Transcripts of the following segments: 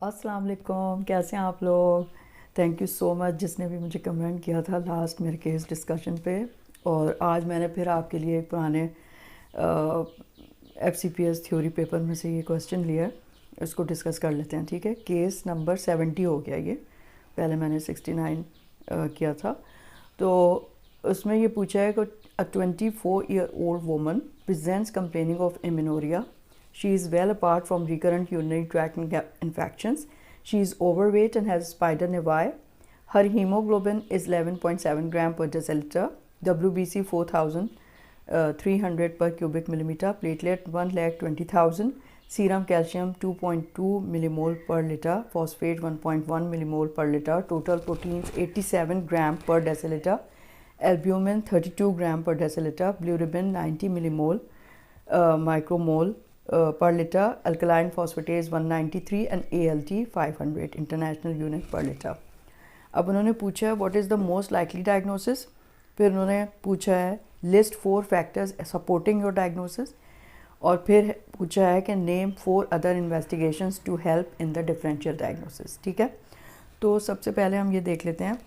अस्सलाम वालेकुम, कैसे हैं आप लोग। थैंक यू सो मच जिसने भी मुझे कमेंट किया था लास्ट मेरे केस डिस्कशन पे। और आज मैंने फिर आपके लिए एक पुराने FCPS थ्योरी पेपर में से ये क्वेश्चन लिया है, इसको डिस्कस कर लेते हैं। ठीक है, केस नंबर 70 हो गया ये, पहले मैंने 69 किया था। तो उसमें ये पूछा है कि a 24-year-old woman presents complaining of amenorrhea. She is well apart from recurrent urinary tract infections. She is overweight and has spider nevi. Her hemoglobin is 11.7 gram per deciliter. WBC 4,300 per cubic millimeter. Platelet 1,20,000. Serum calcium 2.2 millimole per liter. Phosphate 1.1 millimole per liter. Total proteins 87 gram per deciliter. Albumin 32 gram per deciliter. Bilirubin 90 millimole micromole per liter. Alkaline phosphatase 193 and ALT 500 international unit per liter. अब उन्होंने पूछा है what is the most likely diagnosis. फिर उन्होंने पूछा है list 4 factors supporting your diagnosis. और फिर पूछा है कि name 4 other investigations to help in the differential diagnosis. ठीक है, तो सबसे पहले हम ये देख लेते हैं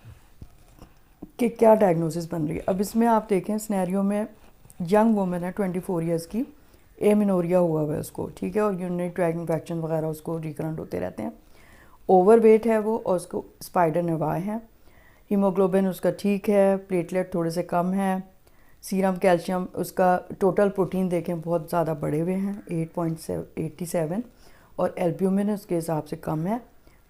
कि क्या डायग्नोसिस बन रही है। अब इसमें आप देखें सिनेरियो में यंग वुमेन है 24 ईयर्स की, एमेनोरिया हुआ है उसको, ठीक है, और यूरिनरी ट्रैक्ट इन्फेक्शन वगैरह उसको रिकरेंट होते रहते हैं। ओवरवेट है वो और उसको स्पाइडर नेवाई है। हीमोग्लोबिन उसका ठीक है, प्लेटलेट थोड़े से कम है। सीरम कैल्शियम उसका टोटल प्रोटीन देखें बहुत ज़्यादा बढ़े हुए हैं 8.87 और एल्ब्यूमिन उसके हिसाब से कम है।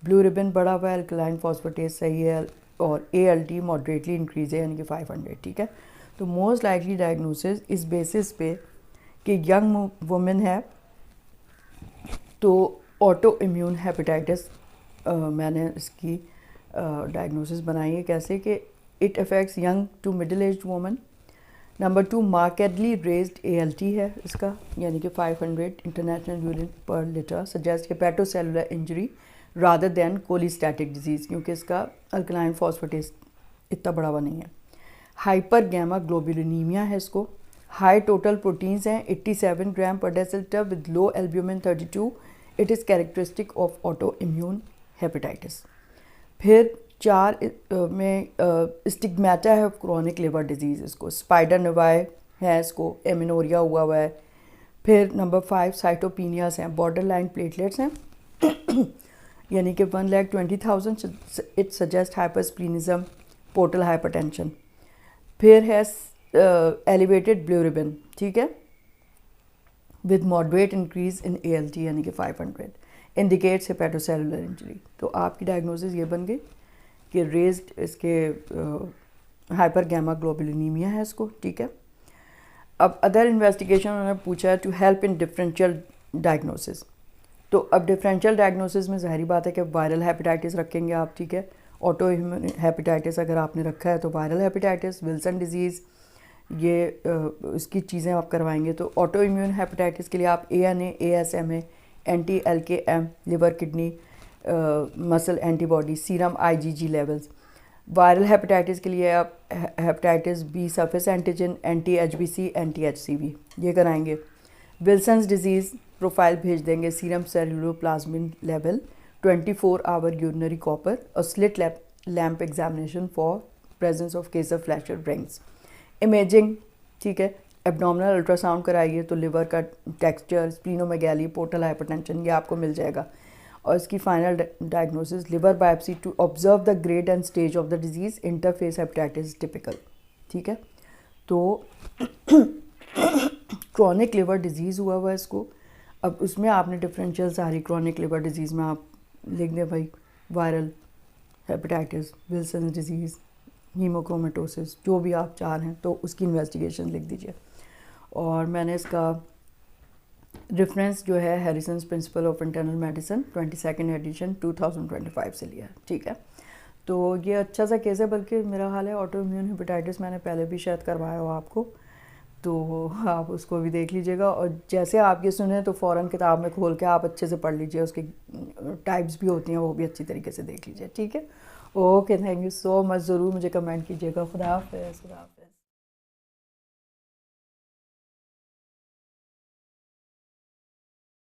ब्लू रिबन बढ़ा हुआ है, अल्कलाइन फॉस्फेटेज सही है और ALT मॉडरेटली इंक्रीज है यानी कि 500। ठीक है, तो मोस्ट लाइकली डायग्नोसिस इस बेसिस पे कि यंग वुमेन है तो ऑटो इम्यून हेपेटाइटिस मैंने इसकी डायग्नोसिस बनाई है। कैसे कि it affects young to middle aged women. Number 2 markedly raised ALT है इसका यानी कि 500 international unit per litre. Suggest hepatocellular injury rather than cholestatic disease क्योंकि इसका अल्कलाइन फॉस्फेटेज इतना बढ़ावा नहीं है। हाइपर गैमा ग्लोबुलिनीमिया है इसको। हाई टोटल प्रोटीन्स हैं 87 gram per decilitre with low albumin 32। It is characteristic of auto immune hepatitis. फिर 4 में स्टिग्मेटा है क्रॉनिक लिवर डिजीज़, इसको स्पाइडर नेवाई है, इसको एमेनोरिया हुआ है। फिर नंबर 5 साइटोपिनियास हैं, बॉर्डर लाइन प्लेटलेट्स हैं यानी कि 1,20,000। It suggest hypersplenism, portal hypertension. फिर है एलिवेटेड बिलिरुबिन, ठीक है, with moderate increase in ALT यानी कि 500 इंडिकेट्स हेपेटोसेलुलर इंजरी। तो आपकी डायग्नोसिस ये बन गई कि रेज्ड इसके हाइपर गैमा ग्लोबुलिनीमिया है इसको। ठीक है, अब अदर इन्वेस्टिगेशन उन्होंने पूछा है to help in differential diagnosis. तो अब डिफरेंशियल डायग्नोसिस में ज़ाहिर बात है कि वायरल हेपेटाइटिस रखेंगे आप। ठीक है, ऑटो इम्यून हेपेटाइटिस अगर आपने रखा है तो वायरल हेपेटाइटिस, विल्सन डिजीज़, ये इसकी चीज़ें आप करवाएंगे। तो ऑटो इम्यून हेपेटाइटिस के लिए आप ANA, ASMA, anti-LKM, liver kidney muscle antibody, serum IgG levels. Viral hepatitis के लिए आप hepatitis B surface antigen, anti-HBC, anti-HCV ये कराएंगे। विल्सन्स डिजीज़ प्रोफाइल भेज देंगे, serum caeruloplasmin level, 24 hour urinary copper और slit lamp examination for presence of case of flasher rings. Imaging, ठीक है, एब्डोमिनल अल्ट्रासाउंड कराइए तो लिवर का टेक्सचर, स्प्लीनोमेगैली, पोर्टल हाइपरटेंशन ये आपको मिल जाएगा। और इसकी final diagnosis liver biopsy to observe the grade and stage of the disease, interface hepatitis typical. ठीक है, तो क्रॉनिक लिवर डिजीज़ हुआ है इसको। अब उसमें आपने डिफरेंशियल सारी क्रॉनिक लिवर डिजीज़ में आप लिख दें भाई viral hepatitis, Wilson disease, haemochromatosis, जो भी आप चाह रहे हैं तो उसकी इन्वेस्टिगेशन लिख दीजिए। और मैंने इसका रेफरेंस जो है Harrison's principle of internal medicine 22nd edition 2025 से लिया है। ठीक है, तो ये अच्छा सा केस है, बल्कि मेरा हाल है ऑटो इम्यून हेपेटाइटिस मैंने पहले भी शायद करवाया हो आपको, तो आप उसको भी देख लीजिएगा। और जैसे आप ये सुने तो फ़ौरन किताब में खोल के आप अच्छे से पढ़ लीजिए, उसके टाइप्स भी होती हैं वो भी अच्छी तरीके से देख लीजिए। ठीक है, okay, thank you so much. ज़रूर मुझे कमेंट कीजिएगा। खुदा हाफ़िज़।